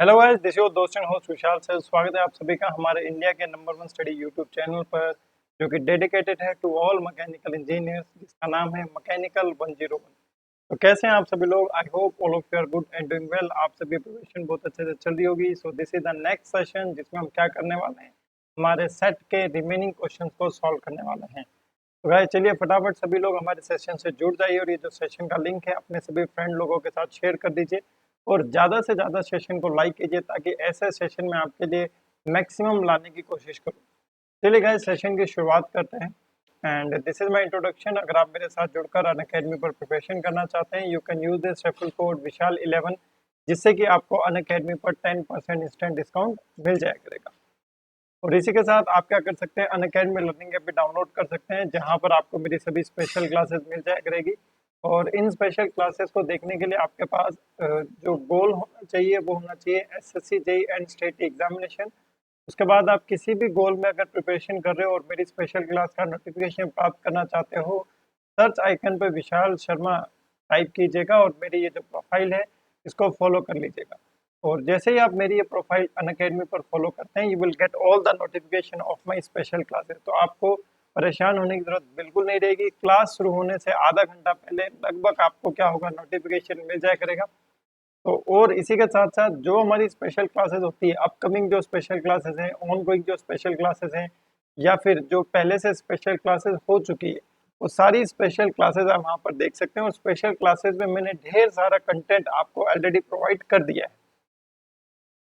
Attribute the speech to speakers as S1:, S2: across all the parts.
S1: Hello guys, this your दोस्त and host Vishal sir. स्वागत है आप सभी का हमारे इंडिया के नंबर 1 स्टडी यूट्यूब चैनल पर, जो कि डेडिकेटेड है टू ऑल मैकेनिकल इंजीनियर्स, जिसका नाम है मैकेनिकल 101। तो कैसे हैं आप सभी लोग? I hope all of you are good and doing well. आप सभी प्रिपरेशन बहुत अच्छे से चल रही होगी। So this is the next session, जिसमें हम क्या करने वाले हैं, हमारे सेट के रिमेनिंग क्वेश्चन को सॉल्व करने वाले हैं। तो गाइस चलिए फटाफट सभी लोग हमारे सेशन से जुड़ जाइए और ये जो सेशन का लिंक है अपने सभी फ्रेंड लोगों के साथ शेयर कर दीजिए और ज़्यादा से ज़्यादा सेशन को लाइक कीजिए, ताकि ऐसे सेशन में आपके लिए मैक्सिमम लाने की कोशिश करूँ। चलिए गाइस सेशन की शुरुआत करते हैं and this is my introduction. अगर आप मेरे साथ जुड़कर अनअकैडमी पर प्रिपरेशन करना चाहते हैं, you can use this referral code Vishal 11, जिससे कि आपको अनअकैडमी पर 10% इंस्टेंट डिस्काउंट मिल जाया करेगा। और इसी के साथ आप क्या कर सकते हैं, अनअकैडमी लर्निंग ऐप भी डाउनलोड कर सकते हैं, जहां पर आपको मेरी सभी स्पेशल क्लासेस मिल जाया करेगी। और इन स्पेशल क्लासेस को देखने के लिए आपके पास जो गोल होना चाहिए वो होना चाहिए SSC JEE and state examination. उसके बाद आप किसी भी गोल में अगर प्रिपरेशन कर रहे हो और मेरी स्पेशल क्लास का नोटिफिकेशन प्राप्त करना चाहते हो, सर्च आइकन पर विशाल शर्मा टाइप कीजिएगा और मेरी ये जो प्रोफाइल है इसको फॉलो कर लीजिएगा। और जैसे ही आप मेरी ये प्रोफाइल अनअकैडमी पर फॉलो करते हैं, you will get all the notification of my special classes. तो आपको परेशान होने की जरूरत बिल्कुल नहीं रहेगी। क्लास शुरू होने से आधा घंटा पहले लगभग आपको क्या होगा, नोटिफिकेशन मिल जाया करेगा। तो और इसी के साथ साथ जो हमारी स्पेशल क्लासेस होती है, अपकमिंग जो स्पेशल क्लासेस हैं, ऑन गोइंग जो स्पेशल क्लासेस हैं, या फिर जो पहले से स्पेशल क्लासेस हो चुकी है, वो सारी स्पेशल क्लासेस आप वहाँ पर देख सकते हैं। और स्पेशल क्लासेस में मैंने ढेर सारा कंटेंट आपको ऑलरेडी प्रोवाइड कर दिया है।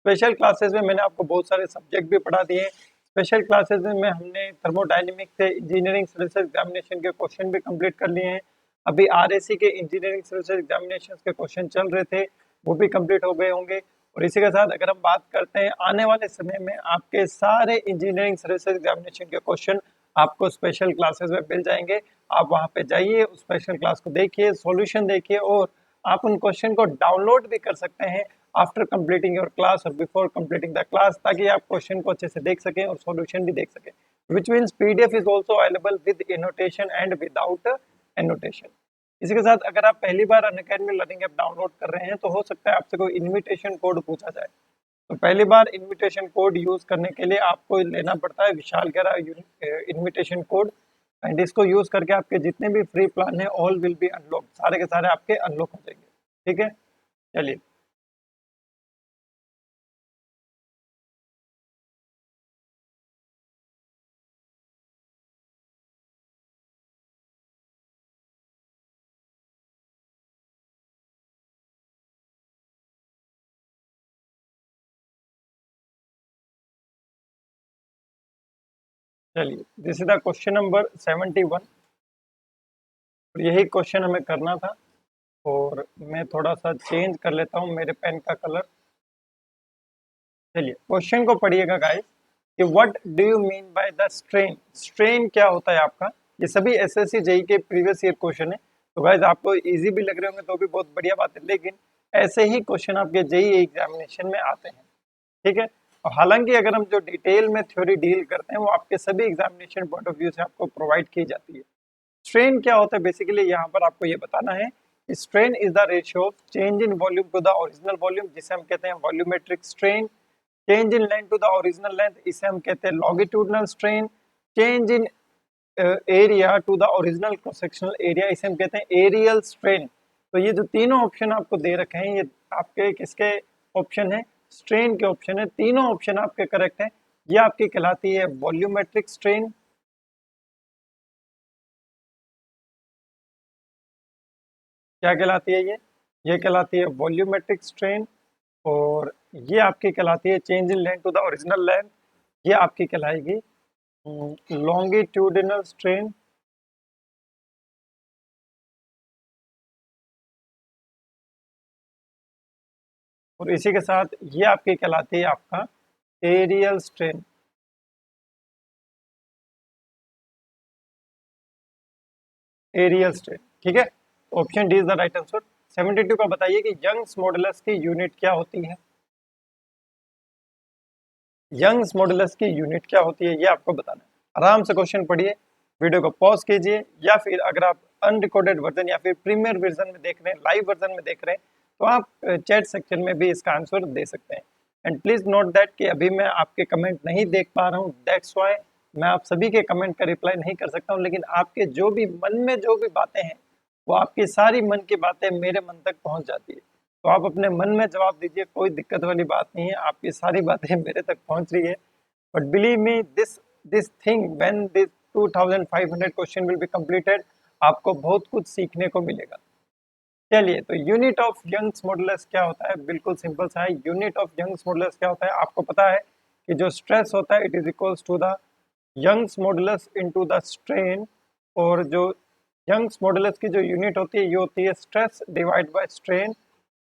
S1: स्पेशल क्लासेस में मैंने आपको बहुत सारे सब्जेक्ट भी पढ़ा दिए हैं। स्पेशल क्लासेस में हमने थर्मोडायनेमिक से इंजीनियरिंग सर्विसेज एग्जामिनेशन के क्वेश्चन भी कंप्लीट कर लिए हैं। अभी आरएसी के इंजीनियरिंग सर्विसेज एग्जामिनेशन के क्वेश्चन चल रहे थे, वो भी कंप्लीट हो गए होंगे। और इसी के साथ अगर हम बात करते हैं आने वाले समय में, आपके सारे इंजीनियरिंग सर्विसेज एग्जामिनेशन के क्वेश्चन आपको स्पेशल क्लासेस में मिल जाएंगे। आप वहाँ पे जाइए, उस स्पेशल क्लास को देखिए, सॉल्यूशन देखिए, और आप उन क्वेश्चन को डाउनलोड भी कर सकते हैं आफ्टर कंप्लीटिंग योर क्लास और बिफोर कंप्लीटिंग द क्लास, ताकि आप क्वेश्चन को अच्छे से देख सकें और सॉल्यूशन भी देख सकें। Which means PDF is also available with annotation and without annotation. इसी के साथ अगर आप पहली बार अनअकैडमी लर्निंग ऐप डाउनलोड कर रहे हैं, तो हो सकता है आपसे कोई इन्विटेशन कोड पूछा जाए। तो पहली बार इन्विटेशन कोड यूज करने के लिए आपको लेना पड़ता है विशाल 11 इन्विटेशन कोड, एंड इसको यूज करके आपके जितने भी फ्री प्लान है ऑल विल बी अनलॉक, सारे के सारे आपके अनलॉक हो जाएंगे। ठीक है, चलिए। चलिए, this is the question number 71 और यही क्वेश्चन हमें करना था। और मैं थोड़ा सा चेंज कर लेता हूँ मेरे पेन का कलर। चलिए क्वेश्चन को पढ़िएगा गाइस कि what do you mean by the strain. Strain क्या होता है आपका? ये सभी एसएससी जेईई के प्रीवियस ईयर क्वेश्चन है। तो गाइस आपको इजी भी लग रहे होंगे तो भी बहुत बढ़िया बात है, लेकिन ऐसे ही क्वेश्चन आपके जेईई एग्जामिनेशन में आते हैं। ठीक है, और हालांकि अगर हम जो डिटेल में थ्योरी डील करते हैं, वो आपके सभी एग्जामिनेशन पॉइंट ऑफ व्यू से आपको प्रोवाइड की जाती है। स्ट्रेन क्या होता है बेसिकली, यहाँ पर आपको ये बताना है। Strain is the ratio of change in volume to the original volume, जिसे हम कहते हैं volumetric strain. Change in length to the original length, इसे हम कहते हैं longitudinal strain. Change in area to the original cross sectional area, इसे हम कहते हैं एरियल स्ट्रेन। तो ये जो तीनों ऑप्शन आपको दे रखे हैं, ये आपके किसके ऑप्शन है? स्ट्रेन के ऑप्शन है। तीनों ऑप्शन आपके करेक्ट है। ये आपकी कहलाती है वॉल्यूमेट्रिक स्ट्रेन। क्या कहलाती है ये कहलाती है वॉल्यूमेट्रिक स्ट्रेन। और ये आपकी कहलाती है change in length to the original length, ये आपकी कहलाएगी लॉन्गिट्यूडिनल स्ट्रेन। और इसी के साथ ये आपकी कहलाती है आपका एरियल स्ट्रेन। एरियल स्ट्रेन, ठीक है। Option D is the right answer. 72 का बताइए कि यंग्स मॉडुलस की यूनिट क्या होती है? यंग्स मॉडुलस की यूनिट क्या होती है, ये आपको बताना है। आराम से क्वेश्चन पढ़िए, वीडियो को पॉज कीजिए, या फिर अगर आप अनरिकॉर्डेड वर्जन या फिर प्रीमियर वर्जन में देख रहे हैं, लाइव वर्जन में देख रहे हैं, तो आप चैट सेक्शन में भी इसका आंसर दे सकते हैं। एंड प्लीज नोट दैट कि अभी मैं आपके कमेंट नहीं देख पा रहा हूँ, दैट्स वाई मैं आप सभी के कमेंट का रिप्लाई नहीं कर सकता हूँ, लेकिन आपके जो भी मन में जो भी बातें हैं वो आपकी सारी मन की बातें मेरे मन तक पहुंच जाती है। तो आप अपने मन में जवाब दीजिए, कोई दिक्कत वाली बात नहीं है, आपकी सारी बातें मेरे तक पहुंच रही है। But believe me, this thing when this 2500 question will be completed, आपको बहुत कुछ सीखने को मिलेगा। चलिए, तो यूनिट ऑफ यंग्स मॉडुलस क्या होता है? बिल्कुल सिंपल सा है। यूनिट ऑफ यंग्स मॉडुलस क्या होता है? आपको पता है कि जो स्ट्रेस होता है it is equals to the Young's modulus into the strain, और जो यंग्स मॉडुलस की जो यूनिट होती है ये होती है स्ट्रेस डिवाइड बाय स्ट्रेन,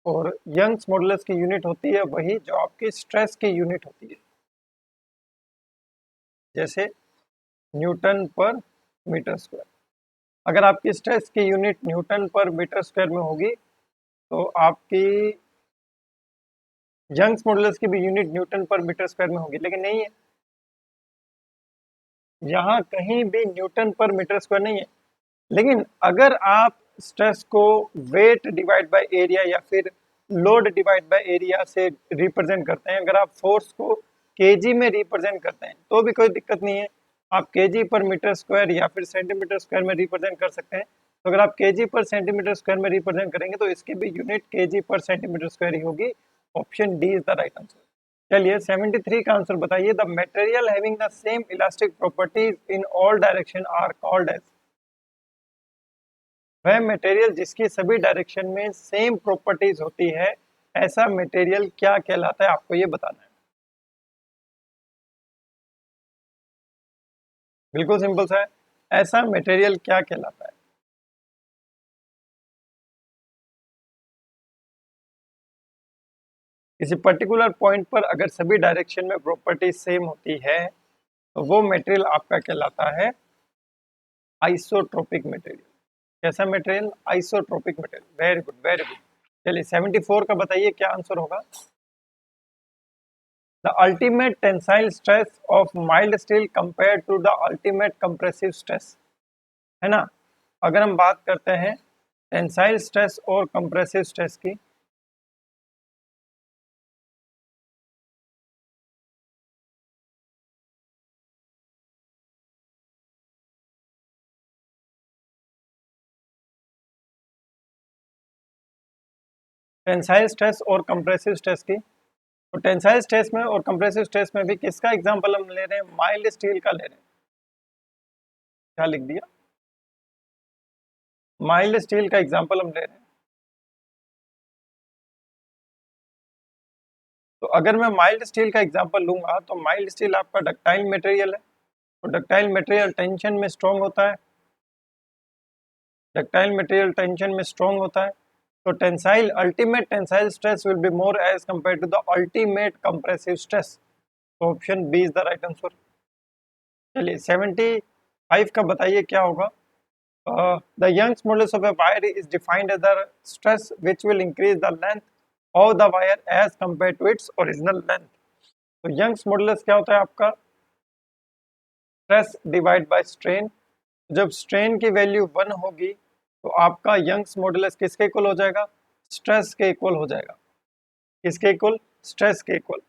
S1: और यंग्स मॉडुलस की यूनिट होती है वही जो आपकी स्ट्रेस की यूनिट होती है, जैसे न्यूटन पर मीटर स्क्वायर। अगर आपकी स्ट्रेस की यूनिट न्यूटन पर मीटर स्क्वायर में होगी तो आपकी यंग्स मॉडुलस की भी यूनिट न्यूटन पर मीटर स्क्वायर में होगी, लेकिन नहीं है, यहाँ कहीं भी न्यूटन पर मीटर स्क्वायर नहीं है। लेकिन अगर आप स्ट्रेस को वेट डिवाइड बाय एरिया या फिर लोड डिवाइड बाय एरिया से रिप्रेजेंट करते हैं, अगर आप फोर्स को केजी में रिप्रेजेंट करते हैं तो भी कोई दिक्कत नहीं है, आप केजी पर मीटर स्क्वायर या फिर सेंटीमीटर स्क्वायर में रिप्रेजेंट कर सकते हैं। तो अगर आप केजी पर सेंटीमीटर स्क्वायर में रिप्रेजेंट करेंगे तो इसकी भी unit KG per centimetre square ही होगी। Option D is the right answer. चलिए 73 का आंसर बताइए। The material having the same elastic properties in all direction are called as. वह मटेरियल जिसकी सभी डायरेक्शन में सेम प्रॉपर्टीज होती है, ऐसा मटेरियल क्या कहलाता है? आपको ये बताना है। बिल्कुल सिंपल सा है, ऐसा मटेरियल क्या कहलाता है? किसी पर्टिकुलर पॉइंट पर अगर सभी डायरेक्शन में प्रॉपर्टी सेम होती है तो वो मटेरियल आपका कहलाता है आइसोट्रोपिक मटेरियल। कैसा material? Isotropic material. Very good, very good. चलिए 74 का बताइए क्या आंसर होगा। The ultimate tensile stress of mild steel compare to the ultimate compressive stress, है ना। अगर हम बात करते हैं टेंसाइल स्ट्रेस और कंप्रेसिव स्ट्रेस की, टेंसाइल स्ट्रेस और कंप्रेसिव स्ट्रेस की, तो टेंसाइल स्ट्रेस में और कंप्रेसिव स्ट्रेस में भी किसका एग्जांपल हम ले रहे हैं? माइल्ड स्टील का ले रहे हैं। क्या लिख दिया? माइल्ड स्टील का एग्जांपल हम ले रहे हैं। तो अगर मैं माइल्ड स्टील का एग्जांपल लूंगा तो माइल्ड स्टील आपका डक्टाइल मटेरियल है, तो डक्टाइल मटेरियल टेंशन में स्ट्रॉन्ग होता है, डक्टाइल मटेरियल टेंशन में स्ट्रॉन्ग होता है। तो tensile ultimate tensile stress will be more as compare to the ultimate compressive stress. तो option B is the right answer. चलिए 75 का बताइए क्या होगा। The Young's modulus of a wire is defined as the stress which will increase the length of the wire as compare to its original length. तो Young's modulus क्या होता है आपका? Stress divide by strain. जब strain की value 1 होगी तो आपका यंग्स मॉडुलस किसके इक्वल हो जाएगा? स्ट्रेस के इक्वल हो जाएगा। किसके इक्वल? स्ट्रेस के इक्वल।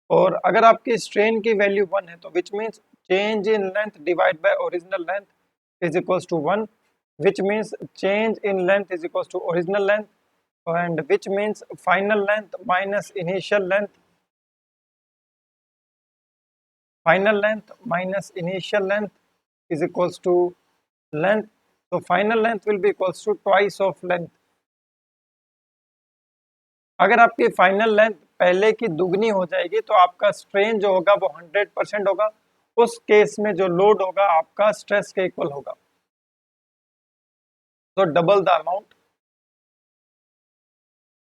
S1: और अगर आपकी स्ट्रेन की वैल्यू 1 है तो which means change in length divide by original length is equals to 1, which means change in length is equals to original length, and which means final length minus initial length, final length minus initial length is equals to length, so final length will be equals to twice of length। अगर आपकी final length पहले की दुगनी हो जाएगी तो आपका strain जो होगा वो 100% होगा, उस केस में जो लोड होगा आपका स्ट्रेस के इक्वल होगा, तो double the amount,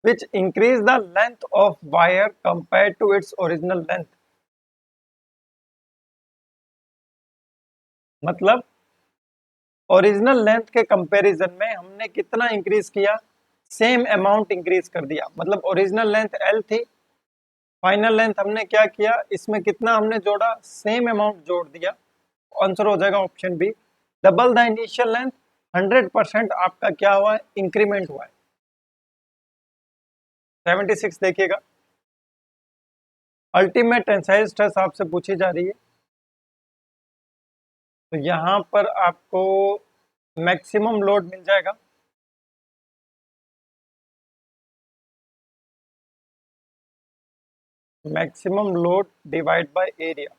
S1: which increase the length of wire compared to its original length। मतलब ओरिजिनल लेंथ के कंपैरिजन में हमने कितना इंक्रीज किया? सेम अमाउंट इंक्रीज कर दिया। मतलब ओरिजिनल लेंथ L थी, फाइनल लेंथ हमने क्या किया, इसमें कितना हमने जोड़ा? सेम अमाउंट जोड़ दिया। आंसर हो जाएगा option B, double the initial length. 100% आपका क्या हुआ है? इंक्रीमेंट हुआ है। 76 देखिएगा। अल्टीमेट टेंसाइल स्ट्रेस आपसे पूछी जा रही है, तो यहाँ पर आपको मैक्सिमम लोड मिल जाएगा। Maximum load divide by area.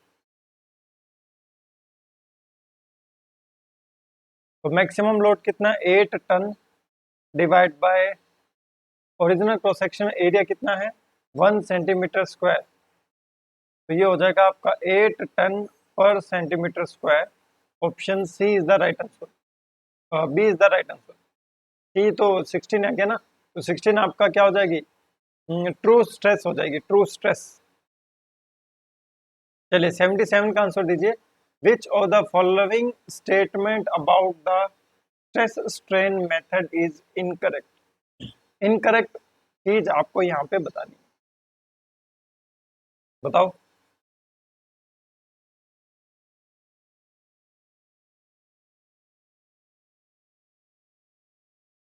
S1: तो मैक्सिमम लोड कितना, 8 ton divide by original cross section area कितना है, 1 सेंटीमीटर स्क्वायर। तो ये हो जाएगा आपका 8 टन पर centimetre square. Option C is the right answer, B is the right answer. C तो 16 है क्या ना, तो 16 आपका क्या हो जाएगी, ट्रू स्ट्रेस हो जाएगी, ट्रू स्ट्रेस। चलिए 77 का आंसर दीजिए। विच of the following statement about the stress strain method is incorrect. Incorrect चीज आपको यहाँ पे बतानी है, बताओ।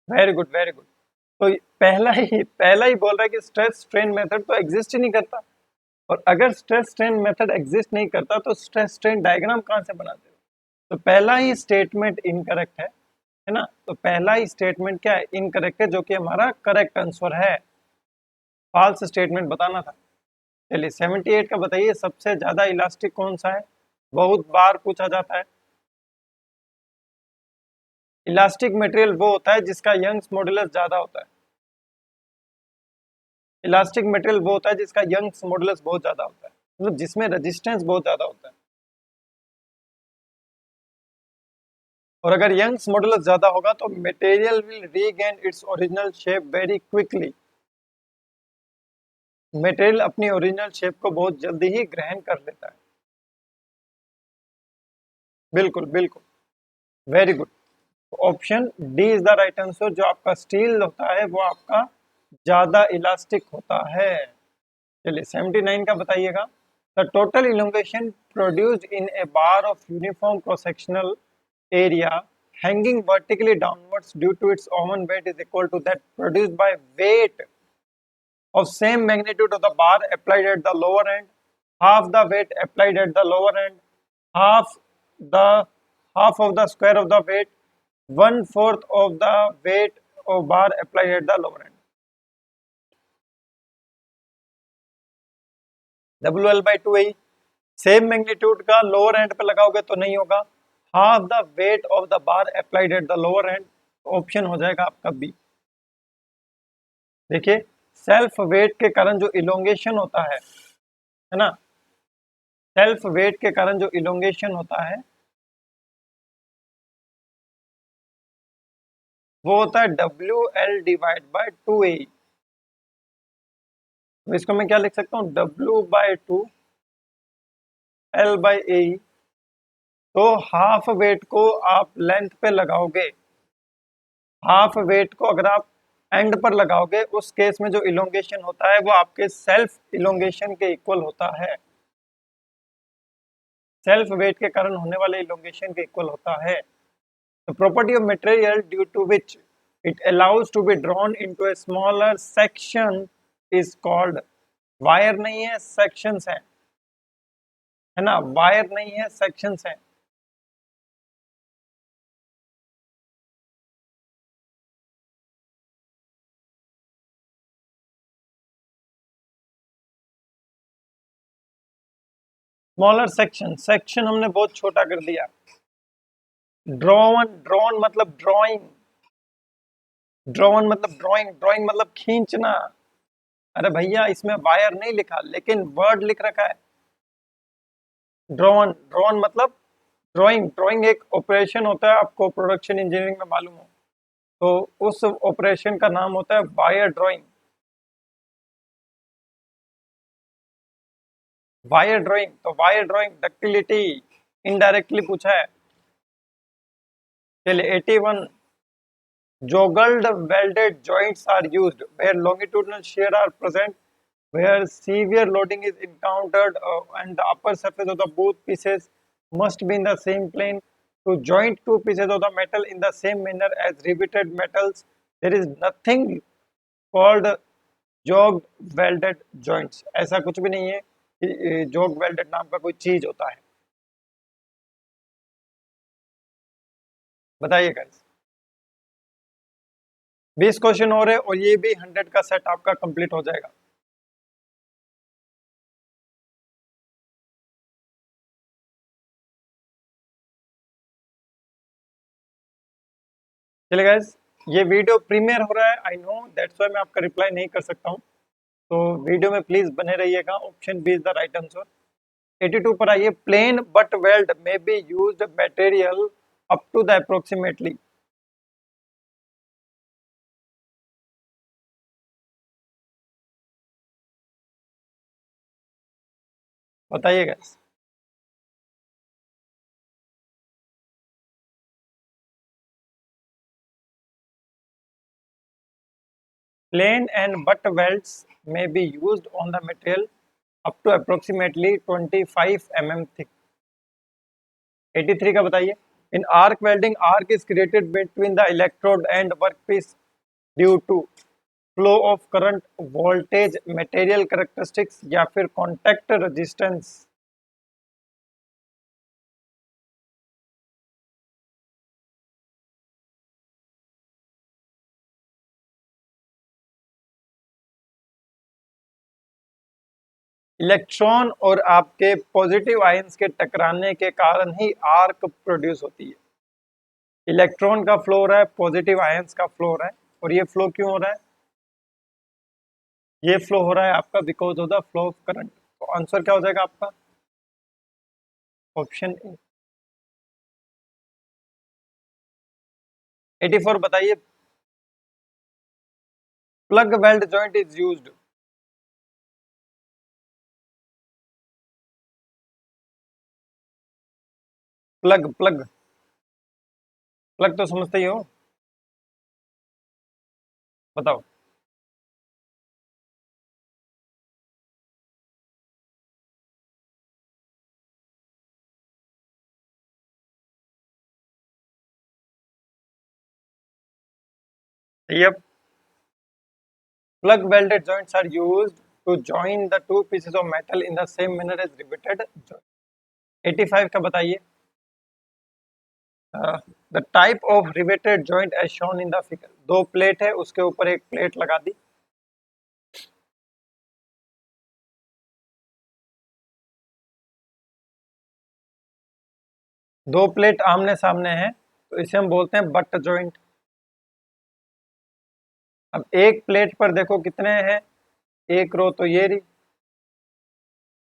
S1: Very good very good. तो पहला ही बोल रहा है कि स्ट्रेस स्ट्रेन मेथड तो एग्जिस्ट ही नहीं करता, और अगर स्ट्रेस स्ट्रेन मेथड एग्जिस्ट नहीं करता तो स्ट्रेस स्ट्रेन डायग्राम कहाँ से बनाते हो। तो पहला ही स्टेटमेंट इनकरेक्ट है ना। तो पहला ही स्टेटमेंट क्या है, इनकरेक्ट है, जो कि हमारा करेक्ट आंसर है। फॉल्स स्टेटमेंट बताना था। चलिए 78 का बताइए, सबसे ज्यादा इलास्टिक कौन सा है, बहुत बार पूछा जाता है। इलास्टिक मटेरियल वो होता है जिसका यंग्स मॉडुलस ज्यादा होता है। इलास्टिक मटेरियल वो होता है जिसका यंग्स मॉडुलस बहुत ज्यादा होता है, मतलब जिसमें रेजिस्टेंस बहुत ज्यादा होता है। और अगर यंग्स मॉडुलस ज्यादा होगा तो material will regain its original shape very quickly. Material अपनी ओरिजिनल शेप को बहुत जल्दी ही ग्रहण कर लेता है। बिल्कुल बिल्कुल, very good. Option D is the right answer. जो आपका स्टील होता है वो आपका ज्यादा इलास्टिक होता है। चलिए 79 का बताइएगा। The total elongation produced in A bar of uniform cross sectional area hanging vertically downwards due to its own weight is equal to that produced by weight of same magnitude of the bar applied at the lower end, half the weight applied at the lower end, half the half of the square of the weight, 1/4 of the weight of bar applied at the lower end. WL/2 he same magnitude का lower and पे लगाओगे तो नहीं होगा। Half the weight of the bar applied at the lower and, option हो जाएगा आपका B. देखिए सेल्फ वेट के कारण जो इलोंगेशन होता है ना, सेल्फ वेट के कारण जो इलोंगेशन होता है वो होता है WL/2A। तो इसको मैं क्या लिख सकता हूँ, W/2 L/A। तो हाफ वेट को आप लेंथ पे लगाओगे, हाफ वेट को अगर आप एंड पर लगाओगे, उस केस में जो इलोंगेशन होता है वो आपके सेल्फ इलोंगेशन के इक्वल होता है। सेल्फ वेट के कारण होने वाले इलोंगेशन के इक्वल होता है। The property of material due to which it allows to be drawn into a smaller section is called. Wire नहीं है, सेक्शंस हैं, है ना, वायर नहीं है, सेक्शंस हैं। स्मॉलर सेक्शन, सेक्शन हमने बहुत छोटा कर दिया। ड्रॉन, ड्रॉन मतलब ड्राइंग, ड्रॉन मतलब ड्राइंग, ड्राइंग मतलब खींचना। अरे भैया इसमें वायर नहीं लिखा, लेकिन वर्ड लिख रखा है ड्रॉन। ड्रॉन मतलब ड्राइंग, ड्राइंग एक ऑपरेशन होता है, आपको प्रोडक्शन इंजीनियरिंग में मालूम हो, तो उस ऑपरेशन का नाम होता है वायर ड्राइंग। वायर ड्राइंग, तो वायर ड्राइंग डक्टिलिटी इनडायरेक्टली पूछा है। चलिए 81, joggled welded joints are used where longitudinal shear are present, where severe loading is encountered, and the upper surface of the both pieces must be in the same plane. To joint two pieces of the metal in the same manner as riveted metals, there is nothing called jogged welded joints। ऐसा कुछ भी नहीं है, जोग welded नाम का कोई चीज होता है? बताइए गाइस। 20 क्वेश्चन हो रहे और ये भी 100 का सेट आपका कंप्लीट हो जाएगा। चलिए गाइस, ये वीडियो प्रीमियर हो रहा है, आई नो, दैट्स व्हाई मैं आपका रिप्लाई नहीं कर सकता हूँ, तो वीडियो में प्लीज बने रहिएगा। Option B is the right answer. 82 पर आइए। Plain butt weld may be used material up to the approximately. बताइए guys. Plain and butt welds may be used on the material up to approximately 25 mm thick. 83 का बताइए। In arc welding, arc is created between the electrode and workpiece due to flow of current, voltage, material characteristics या फिर contact resistance। Electron और आपके positive ions के टकराने के कारण ही आर्क प्रोड्यूस होती है। इलेक्ट्रॉन का फ्लो हो रहा है, पॉजिटिव आयंस का फ्लो हो रहा है, और ये फ्लो क्यों हो रहा है? ये फ्लो हो रहा है आपका because of the flow of current. तो आंसर क्या हो जाएगा आपका? Option A. 84 बताइए। Plug weld joint is used. Plug plug plug तो समझते ही हो, बताओ। Yep, plug welded joints are used to join the two pieces of metal in the same manner as riveted joint। 85 का बताइए। The type of riveted joint as shown in the figure. दो plate है, उसके ऊपर एक plate लगा दी। दो plate आमने सामने है, तो इसे हम बोलते हैं बट जॉइंट। अब एक प्लेट पर देखो कितने हैं, एक रो तो ये रही,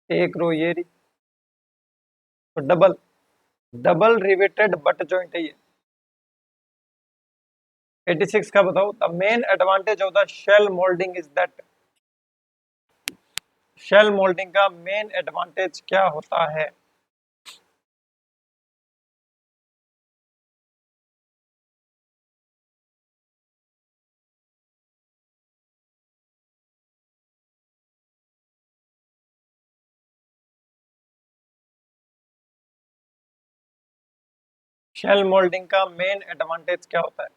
S1: एक रो ये रही, तो double double riveted butt joint है ये। 86 का बताओ। The main advantage of the shell moulding is that. Shell moulding का मेन एडवांटेज क्या होता है? शेल मोल्डिंग का मेन एडवांटेज क्या होता है?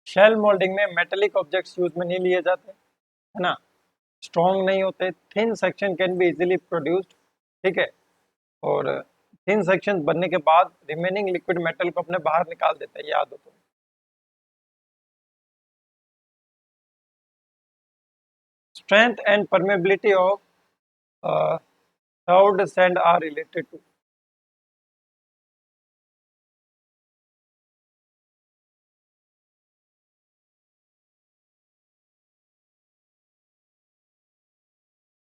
S1: शेल मोल्डिंग में मेटेलिक ऑब्जेक्ट्स यूज में नहीं लिए जाते, है ना, स्ट्रॉन्ग नहीं होते, thin section can be easily produced, ठीक है, और थिन सेक्शन बनने के बाद रिमेनिंग लिक्विड मेटल को अपने बाहर निकाल देते हैं, याद हो तो। Strength and permeability of third sand are related to.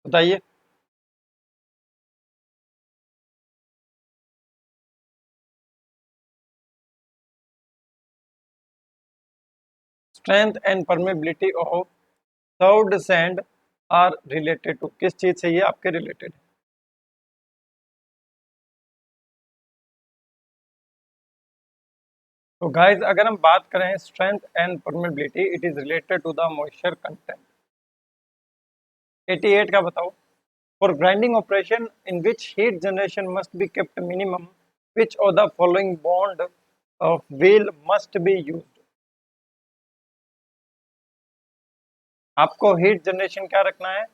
S1: बताइए। Strength and permeability of third sand are related to, किस चीज से ये आपके रिलेटेड है? तो गाइस, अगर हम बात करें strength and permeability, it is related to the moisture content. 88 का बताओ। For grinding operation in which heat generation must be kept minimum, which of the following bond of wheel must be used. आपको heat generation क्या रखना है,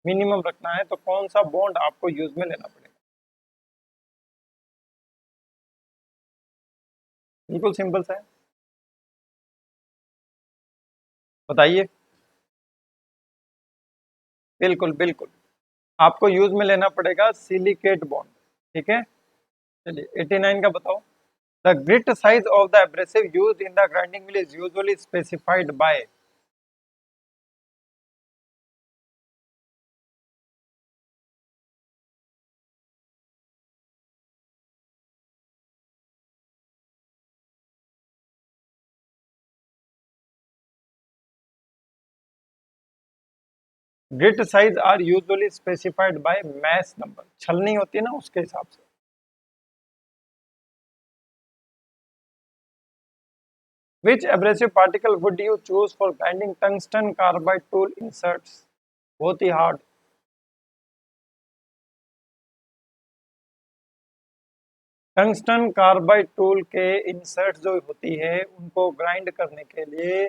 S1: minimum रखना है, तो कौन सा बॉन्ड आपको यूज में लेना पड़ेगा। बिल्कुल सिंपल सा है, बताइए। बिल्कुल बिल्कुल, आपको यूज में लेना पड़ेगा सिलिकेट बॉन्ड। ठीक है, चलिए 89 का बताओ। The grit size of the abrasive used in the grinding mill is usually specified by. Grit size are usually specified by mesh number, छलनी होती है ना उसके हिसाब से। Which abrasive particle would you choose for grinding tungsten carbide tool inserts? बहुत ही hard. Tungsten carbide tool के insert जो होती है उनको ग्राइंड करने के लिए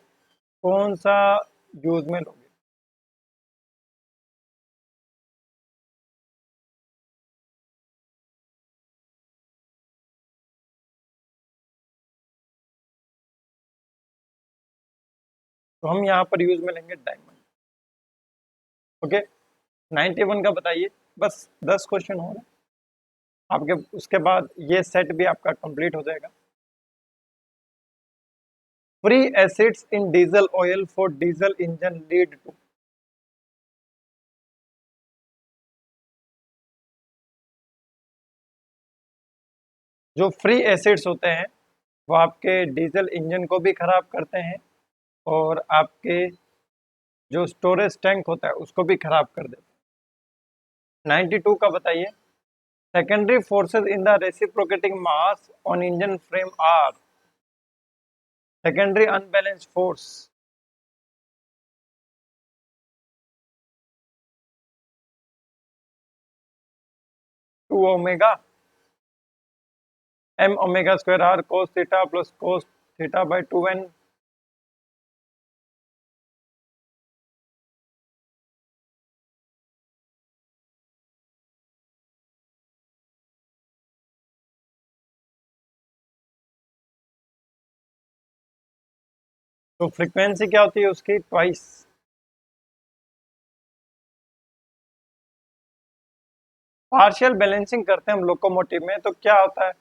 S1: कौन सा यूज में लोगे। तो हम यहाँ पर यूज में लेंगे डायमंड। ओके, 91 का बताइए। बस 10 क्वेश्चन हो रहे आपके, उसके बाद ये सेट भी आपका कंप्लीट हो जाएगा। Free acids in diesel oil for diesel engine lead to. जो फ्री एसिड्स होते हैं वो आपके डीजल इंजन को भी खराब करते हैं और आपके जो स्टोरेज टैंक होता है उसको भी खराब कर देते हैं। 92 का बताइए। Secondary forces in the reciprocating mass on engine frame are. Secondary unbalance force. 2 omega M omega square R cos theta plus cos theta by 2n। तो फ्रीक्वेंसी क्या होती है उसकी, ट्वाइस। पार्शियल बैलेंसिंग करते हैं हम लोकोमोटिव में, तो क्या होता है,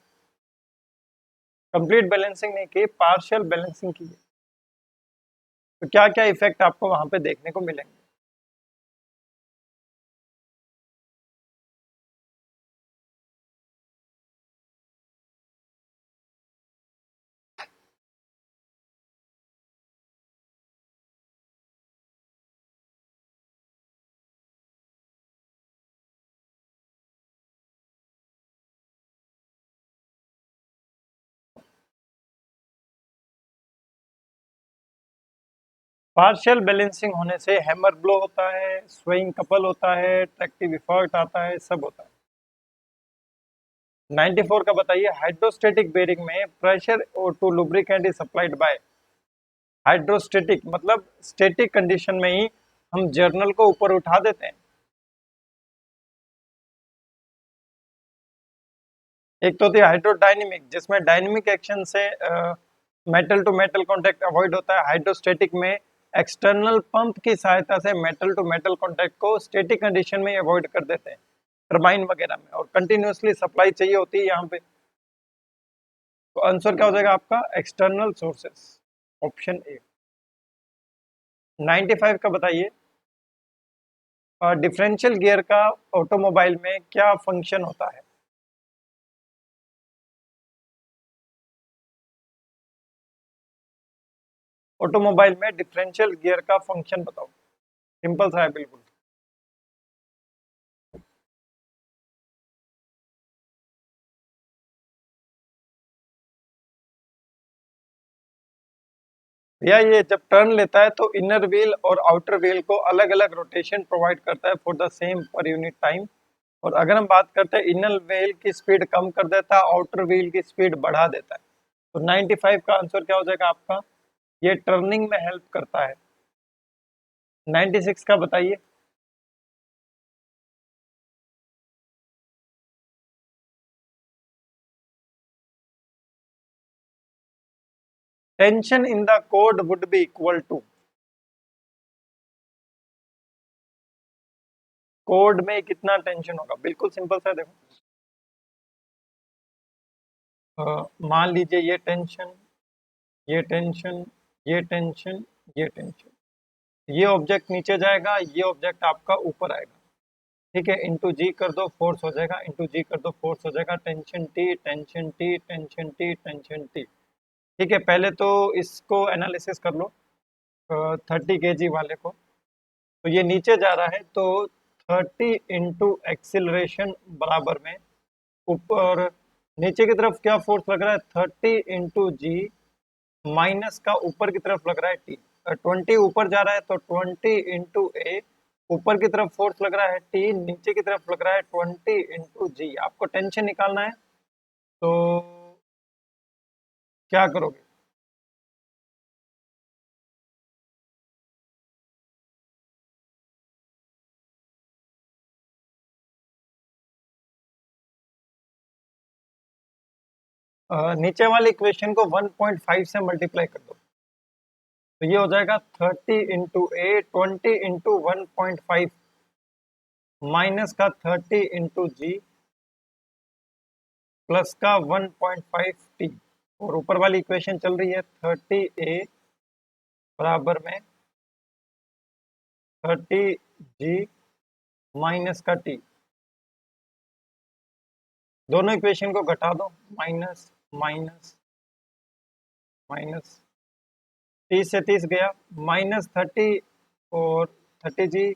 S1: कंप्लीट बैलेंसिंग नहीं की, पार्शियल बैलेंसिंग की है। तो क्या क्या इफेक्ट आपको वहां पे देखने को मिलेंगे। पार्शियल बैलेंसिंग होने से हैमर ब्लो होता है, स्विंग कपल होता है, ट्रैक्टिव इफेक्ट आता है, सब होता है। 94 का बताइए। हाइड्रोस्टेटिक बेरिंग में pressure to lubricant is supplied by. Hydrostatic मतलब स्टेटिक कंडीशन में ही हम जर्नल को ऊपर उठा देते हैं। एक तो होती है हाइड्रोडायनेमिक, जिसमें डायनेमिक एक्शन से metal to metal contact avoid होता है। हाइड्रोस्टेटिक में एक्सटर्नल पंप की सहायता से मेटल टू मेटल कांटेक्ट को स्टेटिक कंडीशन में अवॉइड कर देते हैं टरबाइन वगैरह में, और कंटिन्यूसली सप्लाई चाहिए होती है यहाँ पे। तो आंसर क्या हो जाएगा आपका, एक्सटर्नल सोर्सेस, ऑप्शन ए। 95 का बताइए। डिफरेंशियल गियर का ऑटोमोबाइल में क्या फंक्शन होता है। ऑटोमोबाइल में डिफरेंशियल गियर का फंक्शन बताओ, सिंपल सा है बिल्कुल। भैया ये जब टर्न लेता है तो इनर व्हील और आउटर व्हील को अलग अलग रोटेशन प्रोवाइड करता है for the same per unit time. और अगर हम बात करते हैं इनर व्हील की स्पीड कम कर देता है, आउटर व्हील की स्पीड बढ़ा देता है। तो 95 का आंसर क्या हो जाएगा आपका? ये टर्निंग में हेल्प करता है। 96 का बताइए। Tension in the cord would be equal to, cord में कितना टेंशन होगा? बिल्कुल सिंपल सा देखो, मान लीजिए ये टेंशन, ये टेंशन, ये टेंशन, ये टेंशन, ये ऑब्जेक्ट नीचे जाएगा, ये ऑब्जेक्ट आपका ऊपर आएगा। ठीक है, इंटू जी कर दो फोर्स हो जाएगा, इंटू जी कर दो फोर्स हो जाएगा, tension T, tension T, tension T, tension T. ठीक है, पहले तो इसको एनालिसिस कर लो 30 kg वाले को। तो ये नीचे जा रहा है तो 30 इंटू एक्सिलरेशन बराबर में ऊपर नीचे की तरफ क्या फोर्स लग रहा है? 30 इंटू जी माइनस का ऊपर की तरफ लग रहा है टी। 20 ऊपर जा रहा है तो 20 इंटू ए, ऊपर की तरफ फोर्स लग रहा है टी, नीचे की तरफ लग रहा है 20 इंटू जी। आपको टेंशन निकालना है तो क्या करोगे? नीचे वाली इक्वेशन को 1.5 से मल्टीप्लाई कर दो तो ये हो जाएगा 30 इंटू ए, 20 इंटू 1.5 माइनस का 30 इंटू जी प्लस का 1.5 टी। और ऊपर वाली इक्वेशन चल रही है 30 ए बराबर में 30 जी माइनस का टी। दोनों इक्वेशन को घटा दो, माइनस माइनस माइनस, 30 से 30 गया, माइनस 30 और 30 जी,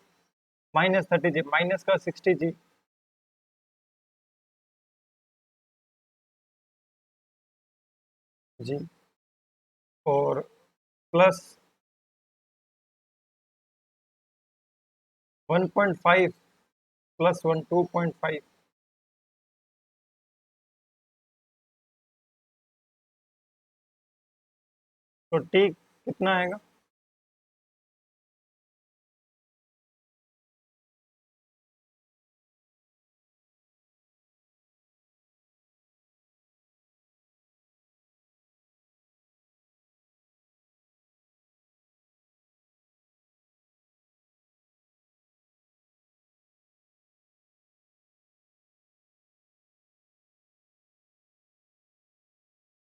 S1: माइनस 30 जी माइनस का 60 जी, जी और प्लस 1.5 प्लस 1 2.5। तो टी कितना आएगा?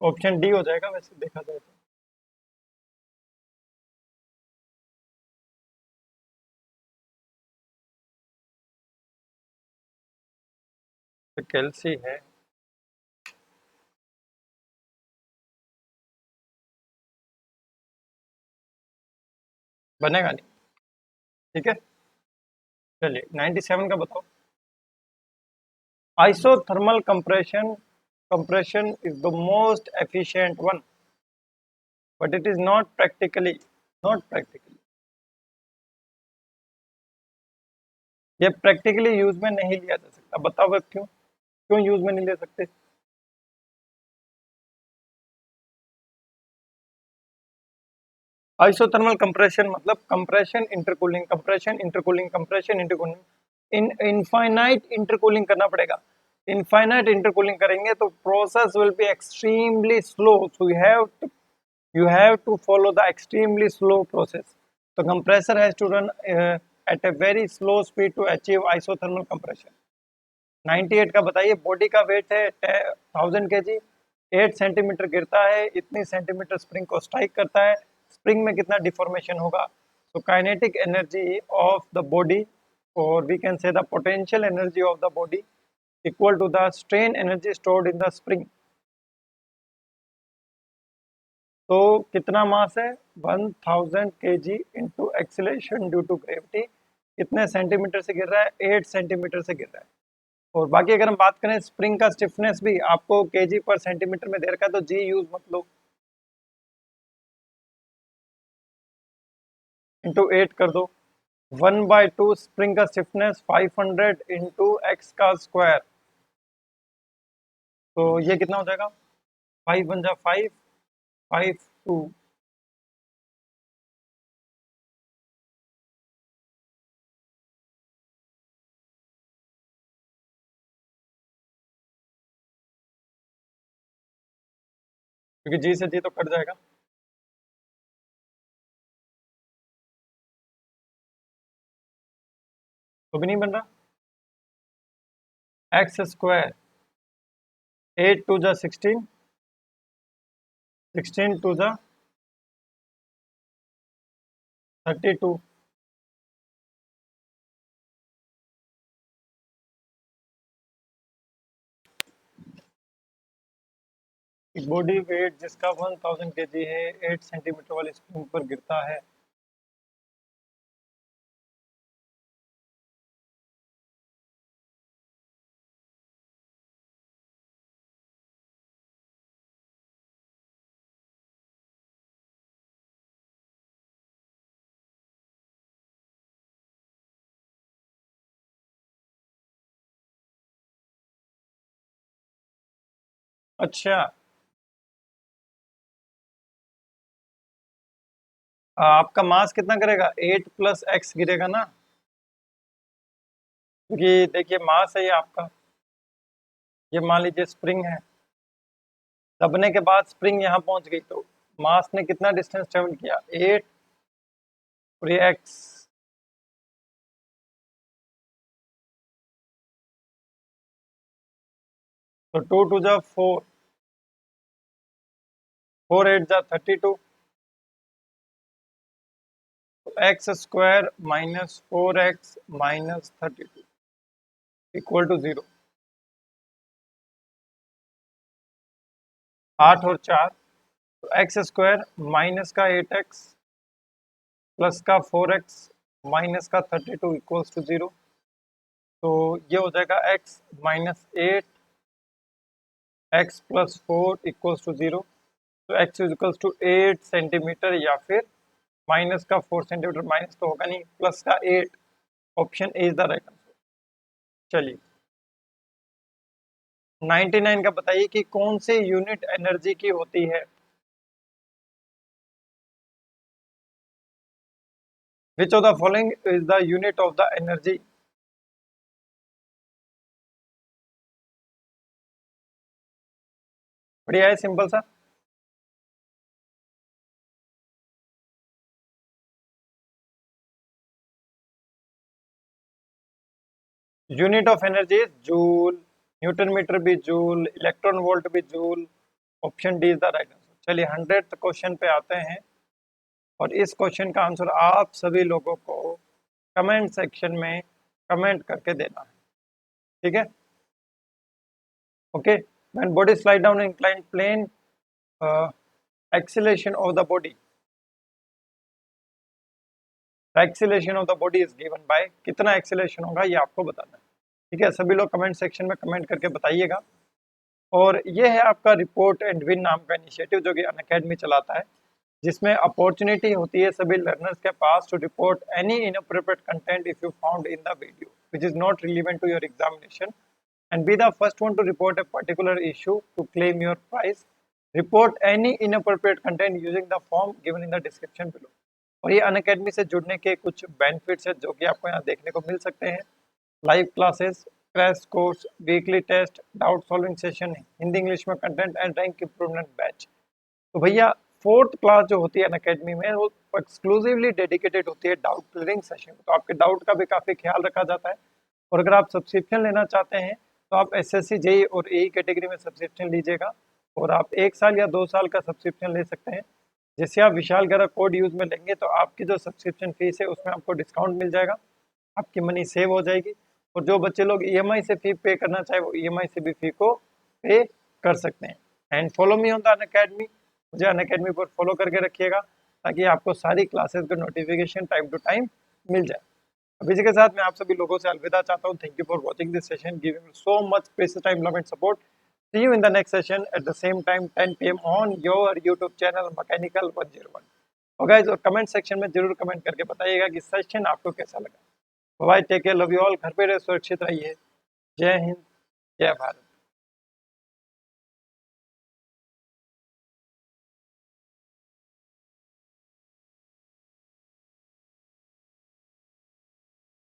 S1: ऑप्शन डी हो जाएगा वैसे देखा जाए तो कैल्सी है। बनेगा नहीं। ठीक है, चलिए 97 का बताओ। Isothermal compression is the most efficient one, but it is not practically, ये प्रैक्टिकली यूज में नहीं लिया जा सकता। बताओ अब क्यों, क्यों यूज में नहीं ले सकते? आइसोथर्मल कंप्रेशन मतलब कंप्रेशन इंटरकूलिंग इन इनफाइनाइट इंटरकूलिंग करना पड़ेगा। इनफाइनाइट इंटरकूलिंग करेंगे तो process will be extremely slow, so you have to follow the extremely slow process. The compressor has to run at a very slow speed to achieve isothermal compression. 98 का बताइए। Body का wait है 1000 kg, 8 centimetre गिरता है, इतनी centimetre spring को strike करता है, स्प्रिंग में कितना डिफॉर्मेशन होगा? तो kinetic energy of the body, और we can say the potential energy of the body equal to the strain energy stored in the spring. तो कितना मास है? 1000 kg into acceleration due to gravity. कितने centimetre से गिर रहा है? 8 centimetre से गिर रहा है। और बाकी अगर हम बात करें स्प्रिंग का स्टिफनेस भी आपको केजी पर सेंटीमीटर में दे रखा है, तो जी यूज मत लो। इंटू 8 कर दो, 1/2 स्प्रिंग का स्टिफनेस 500 इंटू एक्स का स्क्वायर, तो ये कितना हो जाएगा, 5 बन जा 5, 5 2, क्योंकि जी से जी तो कट जाएगा, तो भी नहीं बन रहा, एक्स स्क्वायर 8 2 जा 16, 16 2 जा 32, एक बॉडी वेट जिसका 1000 kg है 8 सेंटीमीटर वाली स्प्रिंग पर गिरता है, अच्छा आपका मास कितना करेगा, 8 प्लस एक्स गिरेगा ना, क्योंकि देखिए मास है ये आपका, ये मान लीजिए स्प्रिंग है, दबने के बाद स्प्रिंग यहाँ पहुंच गई, तो मास ने कितना डिस्टेंस ट्रेवल किया, 8 और ये एक्स, तो 2 2 जा 4, 4 8 जा 32, तो X square minus 4x minus 32 equal to 0, 8 और 4, तो एक्स स्क्वायर माइनस का 8x प्लस का 4x माइनस का 32 इक्वल्स टू 0, तो ये हो जाएगा x minus 8 x plus 4 equals to 0, तो x इक्वल्स टू 8 सेंटीमीटर या फिर माइनस का 4 सेंटीमीटर, माइनस तो होगा नहीं, प्लस का 8, option A is the right answer. चलिए 99 का बताइए कि कौन से यूनिट एनर्जी की होती है, which of the following is the unit of the energy, बढ़िया है, सिंपल सा, unit of energy is joule, newton metre भी जूल, इलेक्ट्रॉन वोल्ट भी joule, option D is the right answer. चलिए 100th क्वेश्चन पे आते हैं, और इस क्वेश्चन का आंसर आप सभी लोगों को कमेंट सेक्शन में कमेंट करके देना है, ठीक है, okay. When body slide down inclined plane, acceleration of the body, acceleration of the body is given by, कितना एक्सीलरेशन होगा ये आपको बताना है, ठीक है, सभी लोग कमेंट सेक्शन में कमेंट करके बताइएगा। और ये है आपका रिपोर्ट एंड विन नाम का इनिशिएटिव जो कि अनअकैडमी चलाता है, जिसमें अपॉर्चुनिटी होती है सभी लर्नर्स के पास to report any inappropriate content if you found in the video which is not relevant to your examination and be the first one to report a particular issue to claim your prize. Report any inappropriate content using the form given in the description below. और ये Unacademy से जुड़ने के कुछ benefits है जो कि आपको यहाँ देखने को मिल सकते हैं, live classes, crash course, weekly test, doubt solving session, Hindi English में content and rank improvement batch. तो भैया 4th क्लास जो होती है अनअकैडमी में वो एक्सक्लूसिवली डेडिकेटेड होती है डाउट क्लियरिंग सेशन, तो आपके डाउट का भी काफ़ी ख्याल रखा जाता है। और अगर आप सब्सक्रिप्शन लेना चाहते हैं तो आप एसएससी जेई और एई कैटेगरी में सब्सक्रिप्शन लीजिएगा, और आप 1 साल या 2 साल का सब्सक्रिप्शन ले सकते हैं। जैसे आप विशाल का कोड यूज में लेंगे तो आपकी जो सब्सक्रिप्शन फीस है उसमें आपको डिस्काउंट मिल जाएगा, आपकी मनी सेव हो जाएगी। और जो बच्चे लोग ईएमआई से फी पे करना चाहे वो ईएमआई से भी फी को पे कर सकते हैं। And follow me on the Unacademy, मुझे अनअकैडमी पर फॉलो करके रखिएगा ताकि आपको सारी क्लासेस का नोटिफिकेशन टाइम टू टाइम मिल जाए। अब इसी के साथ मैं आप सभी लोगों से अलविदा चाहता हूँ। Thank you for watching this session, giving so much precious time, love and support. See you in the next session at the same time 10 p.m. on your YouTube channel Mechanical 101. और गाइस और comment section में जरूर comment करके बताइएगा कि session आपको कैसा लगा। Bye, take care, love you all, घर पे रहे, सुरक्षित रहिए। जय हिंद, जय भारत।